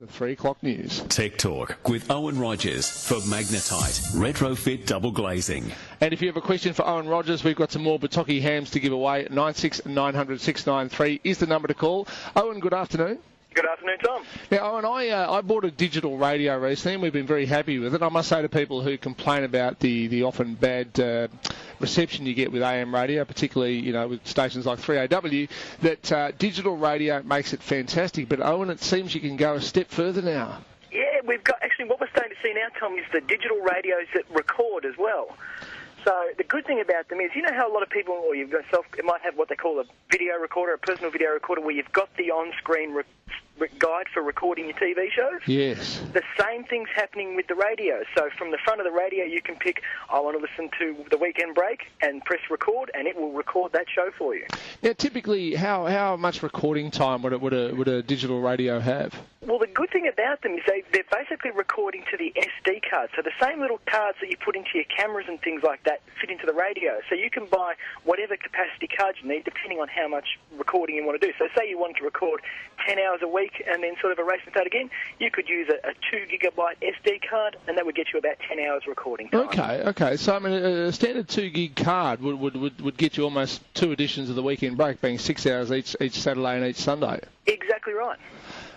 The 3 o'clock news. Tech Talk with Owen Rogers for Magnetite Retrofit Double Glazing. And if you have a question for Owen Rogers, we've got some more Bataki hams to give away. 96900693 693 is the number to call. Owen, good afternoon. Good afternoon, Tom. Now, Owen, I bought a digital radio recently and we've been very happy with it. I must say to people who complain about the often bad reception you get with AM radio, particularly, with stations like 3AW, that digital radio makes it fantastic. But, Owen, it seems you can go a step further now. Yeah, we've got, actually, what we're starting to see now, Tom, is the digital radios that record as well. So the good thing about them is, you know how a lot of people, or you've got it might have what they call a video recorder, a personal video recorder, where you've got the on-screen guide for recording your TV shows? Yes. The same thing's happening with the radio. So from the front of the radio, you can pick, I want to listen to The Weekend Break, and press record, and it will record that show for you. Now, typically, how much recording time would a digital radio have? Well, the good thing about them is they're basically recording to the SD card. So the same little cards that you put into your cameras and things like that fit into the radio. So you can buy whatever capacity card you need, depending on how much recording you want to do. So say you wanted to record 10 hours a week and then sort of erase and start again, you could use a 2 gigabyte SD card, and that would get you about 10 hours recording time. Okay. So, I mean, a standard 2 gig card would get you almost 2 editions of The Weekend Break, being 6 hours each Saturday and each Sunday. Exactly right.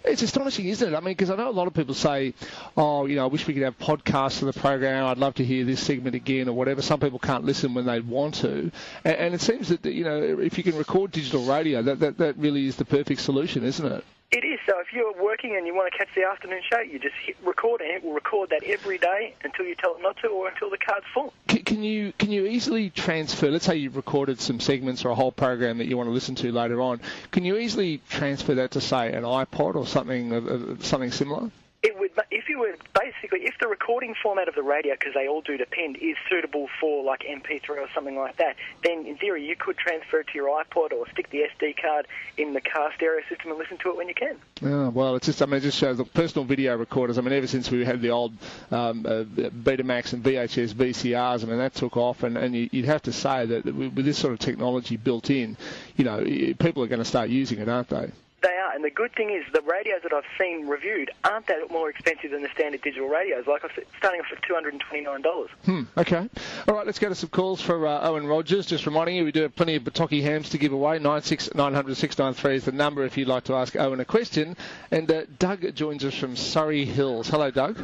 It's astonishing, isn't it? I mean, because I know a lot of people say, I wish we could have podcasts of the program, I'd love to hear this segment again or whatever. Some people can't listen when they want to. And it seems that, if you can record digital radio, that really is the perfect solution, isn't it? It is. So if you're working and you want to catch the afternoon show, you just hit record, and it will record that every day until you tell it not to, or until the card's full. Can you easily transfer, let's say you've recorded some segments or a whole program that you want to listen to later on, can you easily transfer that to, say, an iPod or something similar? It would, if the recording format of the radio, because they all do depend, is suitable for like MP3 or something like that, then in theory you could transfer it to your iPod or stick the SD card in the car stereo system and listen to it when you can. Oh, well, it just shows the personal video recorders. I mean, ever since we had the old Betamax and VHS VCRs, I mean, that took off, and you'd have to say that with this sort of technology built in, people are going to start using it, aren't they? They are, and the good thing is the radios that I've seen reviewed aren't that more expensive than the standard digital radios, like I said, starting off at $229. Okay. All right, let's go to some calls for Owen Rogers. Just reminding you, we do have plenty of Bataki hams to give away. 96900693 693 is the number if you'd like to ask Owen a question. And Doug joins us from Surrey Hills. Hello, Doug.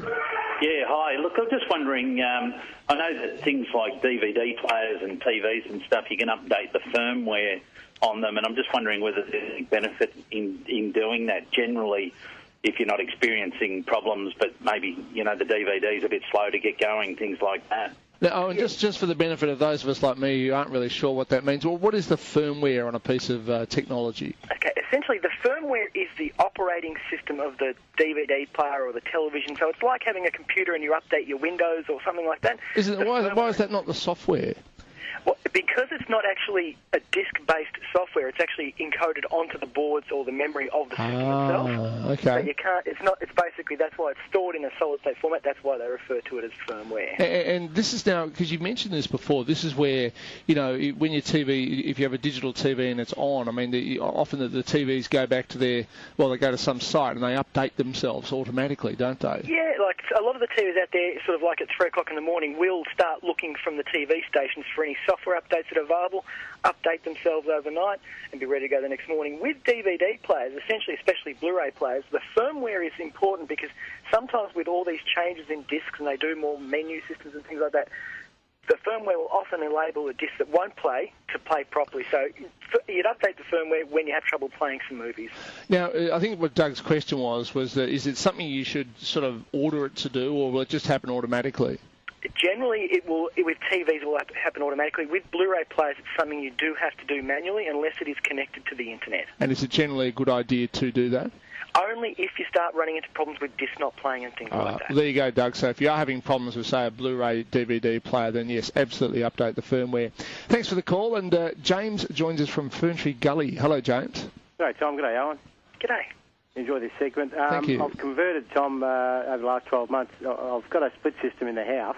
Yeah, hi. Look, I'm just wondering, I know that things like DVD players and TVs and stuff, you can update the firmware on them, and I'm just wondering whether there's any benefit in doing that generally if you're not experiencing problems, but maybe, the DVD's a bit slow to get going, things like that. Now, and just for the benefit of those of us like me who aren't really sure what that means, well, what is the firmware on a piece of technology? Okay, essentially the firmware is the operating system of the DVD player or the television, so it's like having a computer and you update your Windows or something like that. Why is that not the software? Well, because it's not actually a disk-based software, it's actually encoded onto the boards or the memory of the system itself. Okay. So you can't. It's basically that's why it's stored in a solid-state format. That's why they refer to it as firmware. And this is now, because you mentioned this before, this is where when your TV, if you have a digital TV and it's on, I mean, often the TVs go back to they go to some site and they update themselves automatically, don't they? Yeah, like a lot of the TVs out there, sort of like at 3 o'clock in the morning, will start looking from the TV stations for any software updates that are available, update themselves overnight, and be ready to go the next morning. With DVD players, essentially, especially Blu-ray players, the firmware is important because sometimes with all these changes in discs and they do more menu systems and things like that, the firmware will often enable a disc that won't play to play properly. So you'd update the firmware when you have trouble playing some movies. Now, I think what Doug's question was that is it something you should sort of order it to do, or will it just happen automatically? Generally, it will. With TVs, it will happen automatically. With Blu-ray players, it's something you do have to do manually unless it is connected to the internet. And is it generally a good idea to do that? Only if you start running into problems with disc not playing and things like that. Well, there you go, Doug. So if you are having problems with, say, a Blu-ray DVD player, then yes, absolutely update the firmware. Thanks for the call. And James joins us from Ferntree Gully. Hello, James. G'day, Tom. G'day, Owen. G'day. Enjoy this segment. Thank you. I've converted, Tom, over the last 12 months. I've got a split system in the house,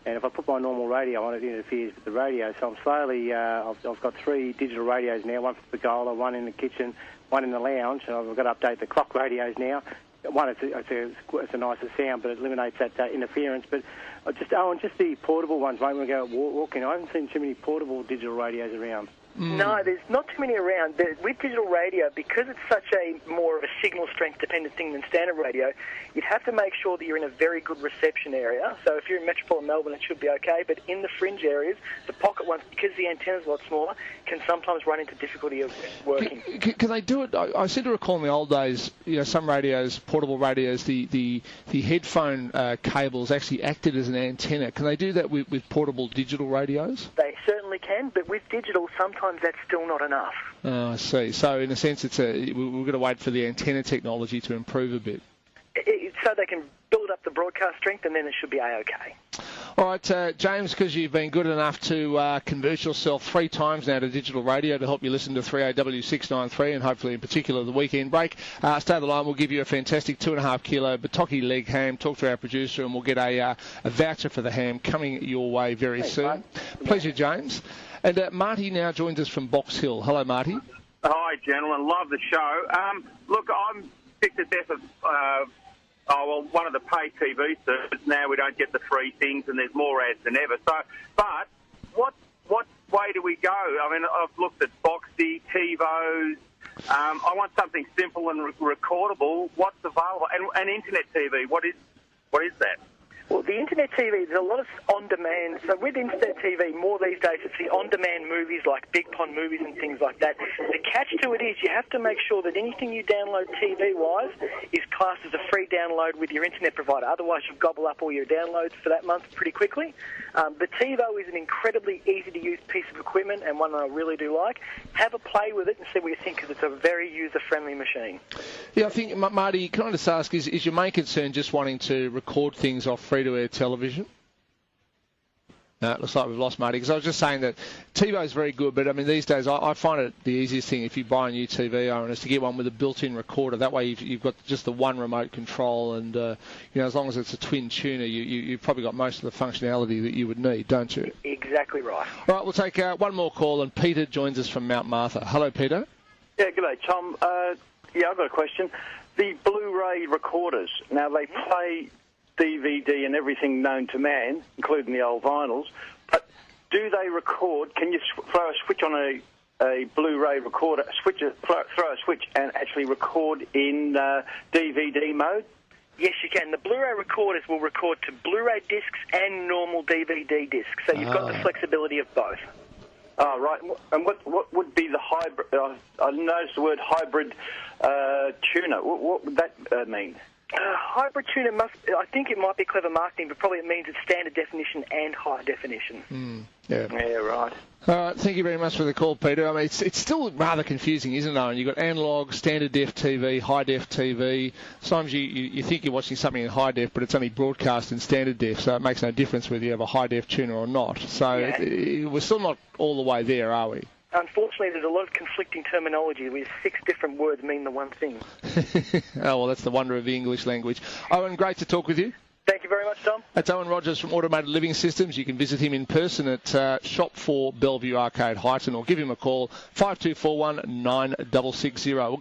and if I put my normal radio on, it interferes with the radio. So I'm slowly, I've got 3 digital radios now, one for the pergola, one in the kitchen, one in the lounge, and I've got to update the clock radios now. one, it's a nicer sound, but it eliminates that interference. But just the portable ones, mate, when we go walking, I haven't seen too many portable digital radios around. No, there's not too many around. With digital radio, because it's such a more of a signal strength dependent thing than standard radio, you'd have to make sure that you're in a very good reception area. So if you're in metropolitan Melbourne, it should be okay. But in the fringe areas, the pocket ones, because the antenna's a lot smaller, can sometimes run into difficulty of working. Can they do it? I seem to recall in the old days, some radios, portable radios, the headphone cables actually acted as an antenna. Can they do that with portable digital radios? They certainly can, but with digital, sometimes that's still not enough. I see. So in a sense, we've got to wait for the antenna technology to improve a bit. So they can build up the broadcast strength, and then it should be A-OK. All right, James, because you've been good enough to convert yourself 3 times now to digital radio to help you listen to 3AW693 and hopefully in particular the weekend break, stay on the line. We'll give you a fantastic 2.5 kilo Bataki leg ham. Talk to our producer and we'll get a voucher for the ham coming your way very soon. Mate. Pleasure, James. And Marty now joins us from Box Hill. Hello, Marty. Hi, gentlemen. Love the show. Look, I'm sick to death of... one of the pay TV services, now we don't get the free things and there's more ads than ever. So, but what way do we go? I mean, I've looked at Boxy, TiVos. I want something simple and recordable. What's available? And internet TV, what is that? Well, the internet TV, there's a lot of on-demand. So with internet TV, more these days, it's the on-demand movies like Big Pond movies and things like that. The catch to it is you have to make sure that anything you download TV-wise is classed as a free download with your internet provider. Otherwise, you'll gobble up all your downloads for that month pretty quickly. The TiVo is an incredibly easy-to-use piece of equipment and one that I really do like. Have a play with it and see what you think, because it's a very user-friendly machine. Yeah, I think, Marty, can I just ask, is your main concern just wanting to record things off free-to-air television? No, it looks like we've lost Marty, because I was just saying that TiVo is very good, but I mean these days I find it the easiest thing if you buy a new TV, Owen, is to get one with a built-in recorder. That way you've got just the one remote control, and as long as it's a twin tuner, you've probably got most of the functionality that you would need, don't you? Exactly right. All right, we'll take one more call, and Peter joins us from Mount Martha. Hello, Peter. Yeah, good day, Tom. I've got a question. The Blu-ray recorders, now they play DVD and everything known to man, including the old vinyls, but do they record? Can you throw a switch on a Blu-ray recorder, throw a switch and actually record in DVD mode? Yes, you can. The Blu-ray recorders will record to Blu-ray discs and normal DVD discs, so you've got the flexibility of both. Oh, right. And what would be the hybrid? I noticed the word hybrid tuner. What would that mean? Hybrid tuner I think it might be clever marketing, but probably it means it's standard definition and high definition. Yeah, right. All right, thank you very much for the call, Peter. I mean, it's still rather confusing, isn't it, Owen? You've got analog, standard def TV, high def TV. Sometimes you think you're watching something in high def, but it's only broadcast in standard def, so it makes no difference whether you have a high def tuner or not. So we're still not all the way there, are we? Unfortunately, there's a lot of conflicting terminology where 6 different words mean the one thing. Oh, well, that's the wonder of the English language. Owen, great to talk with you. Thank you very much, Tom. That's Owen Rogers from Automated Living Systems. You can visit him in person at Shop 4 Bellevue Arcade, Highton, or give him a call, 5241 9660.